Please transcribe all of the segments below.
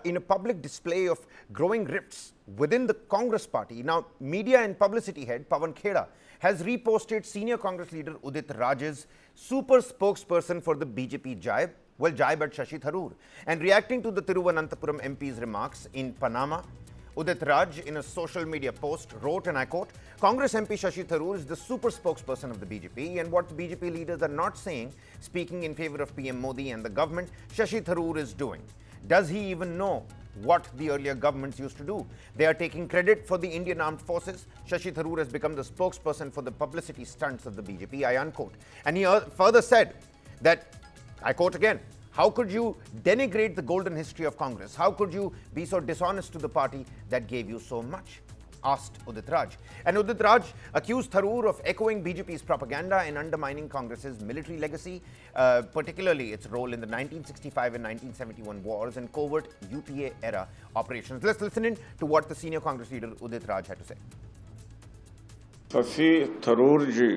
in a public display of growing rifts within the Congress party. Now, media and publicity head Pawan Khera has reposted senior Congress leader Udit Raj's super spokesperson for the BJP jibe at Shashi Tharoor, and reacting to the Thiruvananthapuram MP's remarks in Panama. Udit Raj, in a social media post, wrote, and I quote, "Congress MP Shashi Tharoor is the super spokesperson of the BJP, and what the BJP leaders are not saying, speaking in favor of PM Modi and the government, Shashi Tharoor is doing. Does he even know what the earlier governments used to do? They are taking credit for the Indian Armed Forces. Shashi Tharoor has become the spokesperson for the publicity stunts of the BJP, I unquote." And he further said that, I quote again, "How could you denigrate the golden history of Congress? How could you be so dishonest to the party that gave you so much?" asked Udit Raj. And Udit Raj accused Tharoor of echoing BJP's propaganda and undermining Congress's military legacy, particularly its role in the 1965 and 1971 wars and covert UPA-era operations. Let's listen in to what the senior Congress leader Udit Raj had to say. Shashi Tharoor ji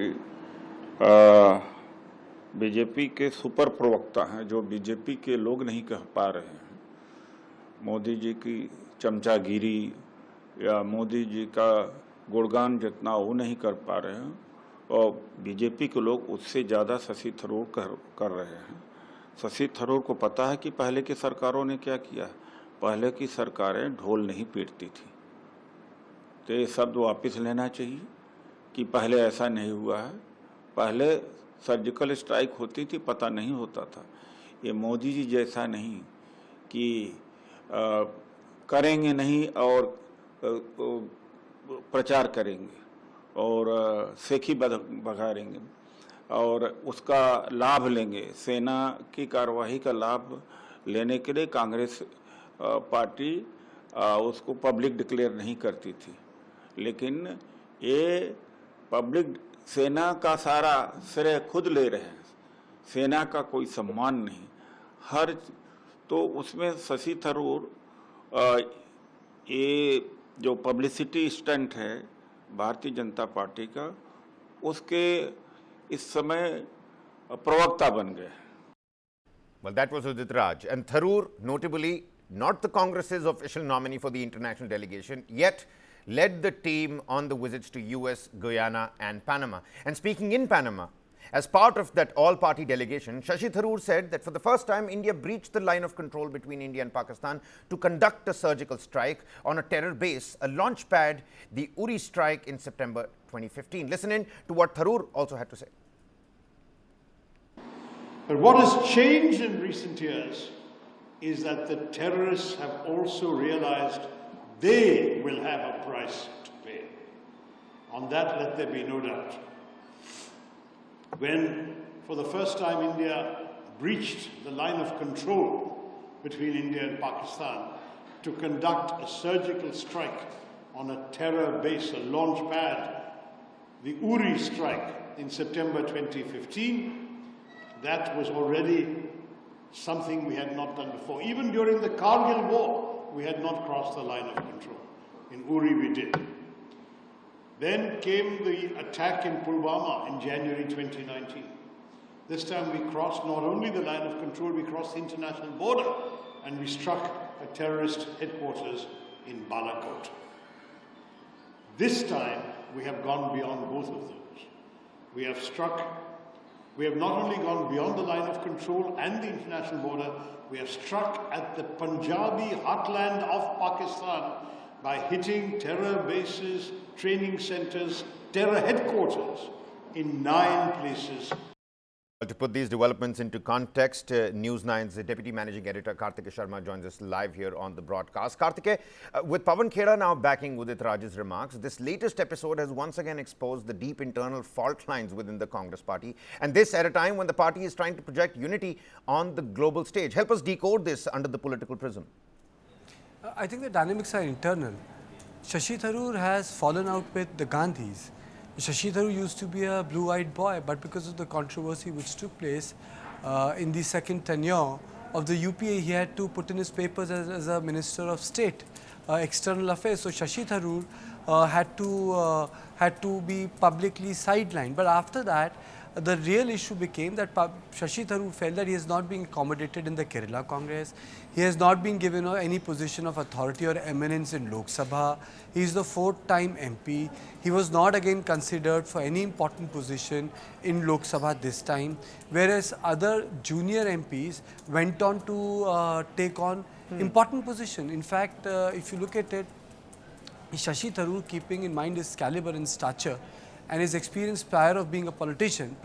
BJP के super प्रवक्ता हैं, जो BJP के लोग नहीं कह पा रहे हैं। मोदी जी की चमचागिरी या मोदी जी का गुणगान जितना वो नहीं कर पा रहे हैं, और बीजेपी के लोग उससे ज़्यादा शशि थरूर कर रहे हैं। शशि थरूर को पता है कि पहले की सरकारों ने क्या किया। पहले की सरकारें ढोल नहीं पीटती थी, तो ये शब्द वापस लेना चाहिए कि पहले ऐसा नहीं हुआ है। पहले सर्जिकल स्ट्राइक होती थी, पता नहीं होता था। ये मोदी जी जैसा नहीं कि करेंगे नहीं और प्रचार करेंगे और सेखी बघारेंगे और उसका लाभ लेंगे। सेना की कार्यवाही का लाभ लेने के लिए कांग्रेस पार्टी उसको पब्लिक डिक्लेयर नहीं करती थी, लेकिन ये पब्लिक सेना का सारा श्रेय खुद ले रहे हैं। सेना का कोई सम्मान नहीं हर, तो उसमें शशि थरूर ये जो पब्लिसिटी स्टंट है भारतीय जनता पार्टी का, उसके इस समय प्रवक्ता बन गए। Well, that was Udit Raj. And Tharoor, notably not the Congress's official nominee for the international delegation, yet led the team on the visits to US, Guyana and Panama. And speaking in Panama, as part of that all-party delegation, Shashi Tharoor said that for the first time, India breached the line of control between India and Pakistan to conduct a surgical strike on a terror base, a launch pad, the Uri strike in September 2015. Listen in to what Tharoor also had to say. But what has changed in recent years is that the terrorists have also realized they will have a price to pay. On that, let there be no doubt. When, for the first time, India breached the line of control between India and Pakistan to conduct a surgical strike on a terror base, a launch pad, the Uri strike in September 2015, that was already something we had not done before. Even during the Kargil War, we had not crossed the line of control. In Uri we did. Then came the attack in Pulwama in January 2019. This time we crossed not only the line of control, we crossed the international border and we struck a terrorist headquarters in Balakot. This time we have gone beyond both of those. We have not only gone beyond the line of control and the international border, we have struck at the Punjabi heartland of Pakistan by hitting terror bases, training centers, terror headquarters in 9 places. To put these developments into context, News9's Deputy Managing Editor Karthikeya Sharma joins us live here on the broadcast. Karthikeya, with Pawan Khera now backing Udit Raj's remarks, this latest episode has once again exposed the deep internal fault lines within the Congress party, and this at a time when the party is trying to project unity on the global stage. Help us decode this under the political prism. I think the dynamics are internal. Shashi Tharoor has fallen out with the Gandhis. Shashi Tharoor used to be a blue-eyed boy, but because of the controversy which took place in the second tenure of the UPA, he had to put in his papers as a Minister of State, External Affairs. So Shashi Tharoor had to be publicly sidelined. But after that, the real issue became that Shashi Tharoor felt that he is not being accommodated in the Kerala Congress. He has not been given any position of authority or eminence in Lok Sabha. He is the 4th-time MP. He was not again considered for any important position in Lok Sabha this time, whereas other junior MPs went on to take on important position. In fact, if you look at it, Shashi Tharoor, keeping in mind his caliber and stature and his experience prior to being a politician,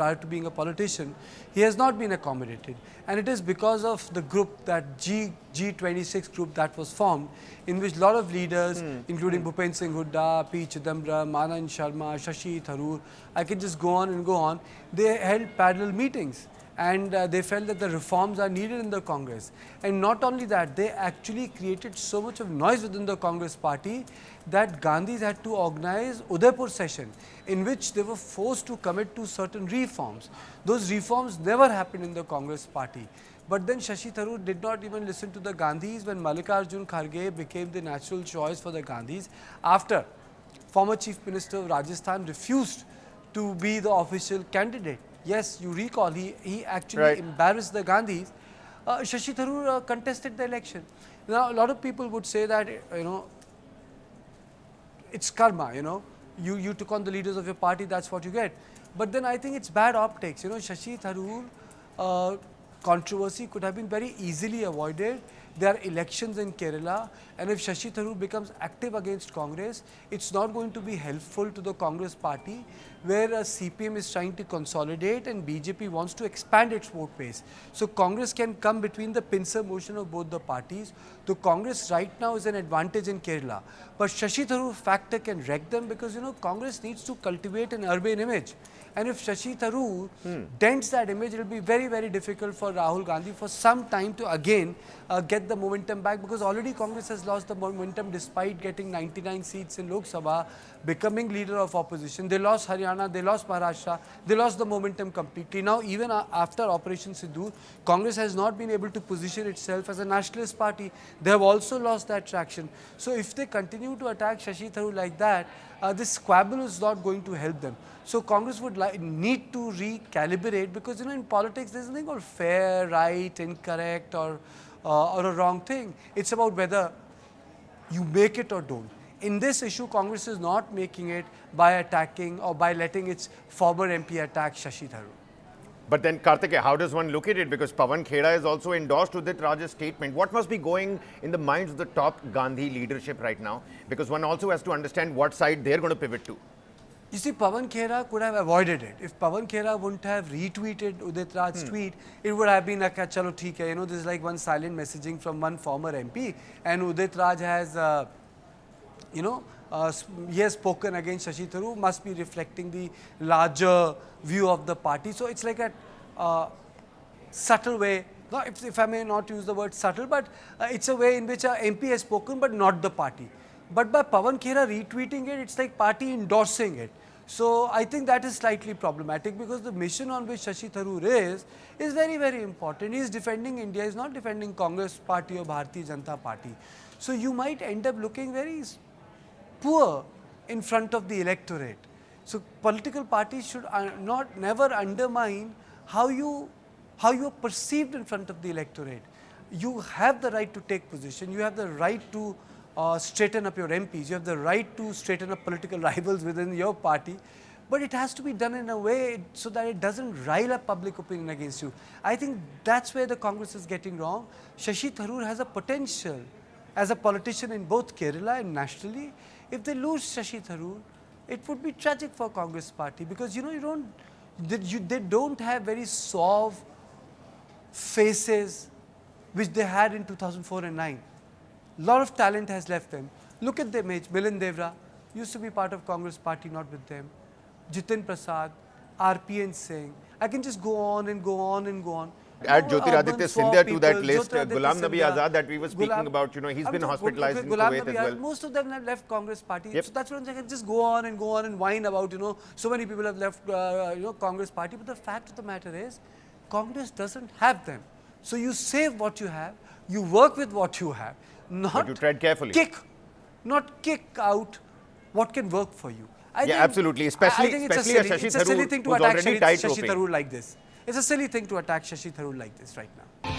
he has not been accommodated. And it is because of the group, that G26 group that was formed, in which a lot of leaders, including Bhupen Singh Hooda, P. Chidambaram, Anand Sharma, Shashi Tharoor, I can just go on and go on, they held parallel meetings. And they felt that the reforms are needed in the Congress. And not only that, they actually created so much of noise within the Congress party that Gandhis had to organize Udaipur session, in which they were forced to commit to certain reforms. Those reforms never happened in the Congress party. But then Shashi Tharoor did not even listen to the Gandhis when Mallikarjun Kharge became the natural choice for the Gandhis, after former Chief Minister of Rajasthan refused to be the official candidate. Yes, you recall, he actually embarrassed the Gandhis. Shashi Tharoor contested the election. Now, a lot of people would say that, it's karma, you took on the leaders of your party, that's what you get. But then I think it's bad optics. Shashi Tharoor controversy could have been very easily avoided. There are elections in Kerala, and if Shashi Tharoor becomes active against Congress, it's not going to be helpful to the Congress party, where CPM is trying to consolidate and BJP wants to expand its vote base. So Congress can come between the pincer motion of both the parties. The Congress right now is an advantage in Kerala, but Shashi Tharoor factor can wreck them, because Congress needs to cultivate an urban image. And if Shashi Tharoor dents that image, it will be very, very difficult for Rahul Gandhi for some time to again get the momentum back, because already Congress has lost the momentum despite getting 99 seats in Lok Sabha, becoming leader of opposition. They lost Haryana, they lost Maharashtra, they lost the momentum completely. Now, even after Operation Sidhu, Congress has not been able to position itself as a nationalist party. They have also lost that traction. So if they continue to attack Shashi Tharoor like that, this squabble is not going to help them. So Congress would need to recalibrate, because in politics there's nothing called fair, right, incorrect, or a wrong thing. It's about whether you make it or don't. In this issue, Congress is not making it by attacking or by letting its former MP attack Shashi Tharoor. But then, Karthike, how does one look at it? Because Pawan Khera has also endorsed Udit Raj's statement. What must be going in the minds of the top Gandhi leadership right now? Because one also has to understand what side they're going to pivot to. You see, Pawan Khera could have avoided it. If Pawan Khera wouldn't have retweeted Udit Raj's tweet, it would have been like, chalo theek hai. This is like one silent messaging from one former MP, and Udit Raj has, he has spoken against Shashi Tharoor, must be reflecting the larger view of the party. So it's like a subtle way, no, if I may not use the word subtle, but it's a way in which a MP has spoken, but not the party. But by Pawan Khera retweeting it, it's like party endorsing it. So I think that is slightly problematic, because the mission on which Shashi Tharoor is very, very important. He is defending India, he is not defending Congress party or Bharatiya Janata Party. So you might end up looking very poor in front of the electorate. So political parties should never undermine how you are perceived in front of the electorate. You have the right to take position, you have the right to straighten up your MPs, you have the right to straighten up political rivals within your party, but it has to be done in a way so that it doesn't rile up public opinion against you. I think that's where the Congress is getting wrong. Shashi Tharoor has a potential as a politician in both Kerala and nationally. If they lose Shashi Tharoor, it would be tragic for Congress party, because they don't have very suave faces which they had in 2004 and 9. Lot of talent has left them. Look at the image. Milind Devra used to be part of Congress party, not with them. Jitin Prasad, RPN Singh. I can just go on and go on and go on. Add Jyotiraditya Scindia to that list. Ghulam Nabi Azad that we were speaking about, he's been hospitalized in Kuwait as well. Most of them have left Congress party. Yep. So that's what I can just go on and whine about, so many people have left, Congress party. But the fact of the matter is, Congress doesn't have them. So you save what you have, you work with what you have. But you tread carefully. Not kick out what can work for you. absolutely. I Especially, think it's especially a Shashi silly Tharoor, thing to who's attack already Shashi tight-roping. Tharoor like this. It's a silly thing to attack Shashi Tharoor like this right now.